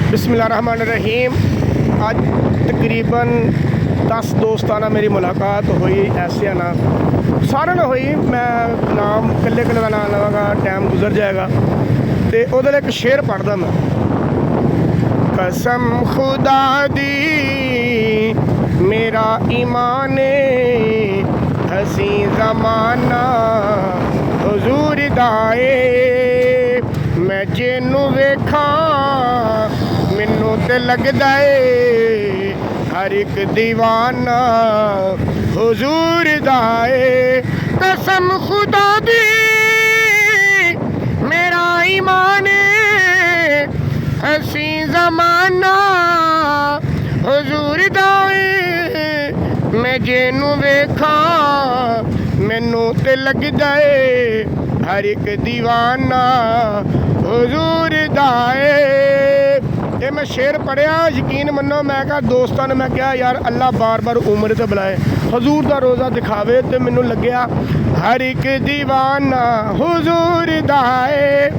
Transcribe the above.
बिस्मिल्लाहिर्रहमानिर्रहीम। अज तकरीबन 10 दोस्तां नाल मेरी मुलाकात हुई। ऐसे ना सारे ना हुई, मैं नाम कल्ले कल्ले का नाम लवांगा, टाइम गुजर जाएगा। तो उहदे एक शेर पढ़दा मैं। कसम खुदा दी मेरा ईमान हसी जमाना हुजूर दाए, मैं जेनू वेखा मैनू ते लगदा ए हर एक दीवाना हुजूर दाए। कसम खुदा दी मेरा ईमान हसी जमाना हुजूर दाए, मैं जेनू वेखा मैनू ते लगदा ए हर एक दीवाना हुजूर दाए। ये मैं शेर पढ़िया, यकीन मनो मैं कहा दोस्तों ने मैं कहा यार अल्लाह बार बार उम्र ते बुलाए, हजूर दा रोज़ा दिखावे। तो मैनू लग्या हर एक दीवाना हुजूर दाए।